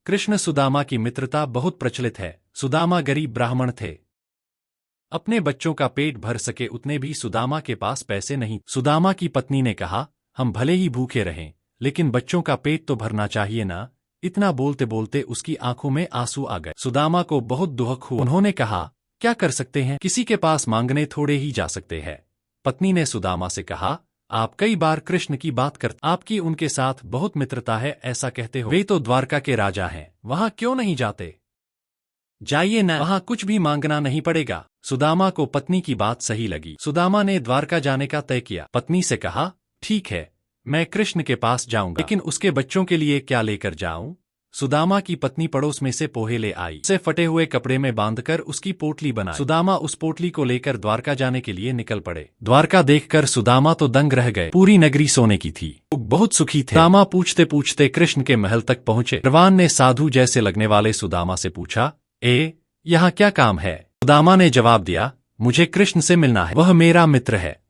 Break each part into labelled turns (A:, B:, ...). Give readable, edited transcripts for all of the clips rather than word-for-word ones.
A: कृष्ण सुदामा की मित्रता बहुत प्रचलित है। सुदामा गरीब ब्राह्मण थे। अपने बच्चों का पेट भर सके उतने भी सुदामा के पास पैसे नहीं। सुदामा की पत्नी ने कहा, हम भले ही भूखे रहें, लेकिन बच्चों का पेट तो भरना चाहिए ना। इतना बोलते बोलते उसकी आंखों में आंसू आ गए। सुदामा को बहुत दुख हुआ। उन्होंने कहा, क्या कर सकते हैं, किसी के पास मांगने थोड़े ही जा सकते हैं। पत्नी ने सुदामा से कहा, आप कई बार कृष्ण की बात करते, आपकी उनके साथ बहुत मित्रता है ऐसा कहते हो। वे तो द्वारका के राजा हैं, वहां क्यों नहीं जाते? जाइए ना, वहां कुछ भी मांगना नहीं पड़ेगा। सुदामा को पत्नी की बात सही लगी। सुदामा ने द्वारका जाने का तय किया। पत्नी से कहा, ठीक है, मैं कृष्ण के पास जाऊंगा, लेकिन उसके बच्चों के लिए क्या लेकर जाऊं? सुदामा की पत्नी पड़ोस में से पोहे ले आई। उसे फटे हुए कपड़े में बांधकर उसकी पोटली बनाई। सुदामा उस पोटली को लेकर द्वारका जाने के लिए निकल पड़े। द्वारका देखकर सुदामा तो दंग रह गए। पूरी नगरी सोने की थी, लोग बहुत सुखी थे। सुदामा पूछते पूछते कृष्ण के महल तक पहुंचे। परवान ने साधु जैसे लगने वाले सुदामा से पूछा, यहाँ क्या काम है? सुदामा ने जवाब दिया, मुझे कृष्ण से मिलना है, वह मेरा मित्र है।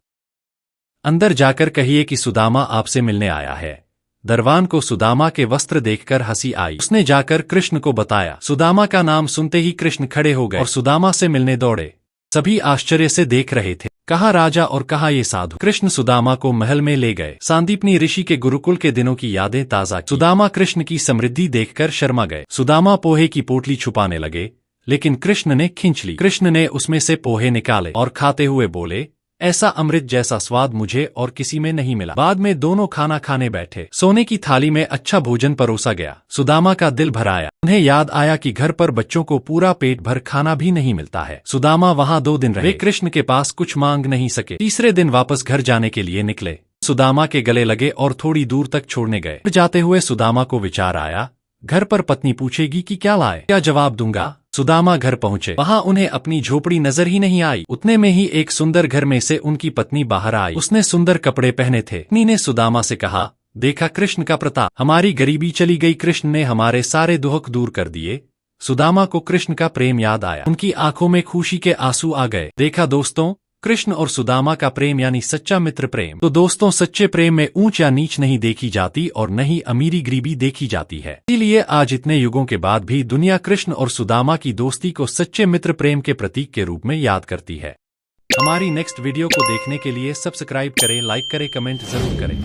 A: अंदर जाकर कहिए कि सुदामा आपसे मिलने आया है। दरवान को सुदामा के वस्त्र देखकर हंसी आई। उसने जाकर कृष्ण को बताया। सुदामा का नाम सुनते ही कृष्ण खड़े हो गए और सुदामा से मिलने दौड़े। सभी आश्चर्य से देख रहे थे, कहा राजा और कहा ये साधु। कृष्ण सुदामा को महल में ले गए। सांदीपनी ऋषि के गुरुकुल के दिनों की यादें ताजा की। सुदामा कृष्ण की समृद्धि देखकर शर्मा गए। सुदामा पोहे की पोटली छुपाने लगे, लेकिन कृष्ण ने खींच ली। कृष्ण ने उसमें से पोहे निकाले और खाते हुए बोले, ऐसा अमृत जैसा स्वाद मुझे और किसी में नहीं मिला। बाद में दोनों खाना खाने बैठे। सोने की थाली में अच्छा भोजन परोसा गया। सुदामा का दिल भर आया। उन्हें याद आया कि घर पर बच्चों को पूरा पेट भर खाना भी नहीं मिलता है। सुदामा वहां 2 दिन रहे। वे कृष्ण के पास कुछ मांग नहीं सके। तीसरे दिन वापस घर जाने के लिए निकले। सुदामा के गले लगे और थोड़ी दूर तक छोड़ने गए। जाते हुए सुदामा को विचार आया, घर पर पत्नी पूछेगी कि क्या लाए, क्या जवाब दूंगा। सुदामा घर पहुंचे। वहां उन्हें अपनी झोपड़ी नजर ही नहीं आई। उतने में ही एक सुंदर घर में से उनकी पत्नी बाहर आई। उसने सुंदर कपड़े पहने थे। पत्नी ने सुदामा से कहा, देखा कृष्ण का प्रताप, हमारी गरीबी चली गई, कृष्ण ने हमारे सारे दुख दूर कर दिए। सुदामा को कृष्ण का प्रेम याद आया। उनकी आंखों में खुशी के आंसू आ गए। देखा दोस्तों, कृष्ण और सुदामा का प्रेम यानी सच्चा मित्र प्रेम। तो दोस्तों, सच्चे प्रेम में ऊंच या नीच नहीं देखी जाती और न ही अमीरी गरीबी देखी जाती है। इसीलिए आज इतने युगों के बाद भी दुनिया कृष्ण और सुदामा की दोस्ती को सच्चे मित्र प्रेम के प्रतीक के रूप में याद करती है। हमारी नेक्स्ट वीडियो को देखने के लिए सब्सक्राइब करें, लाइक करें, कमेंट जरूर करें।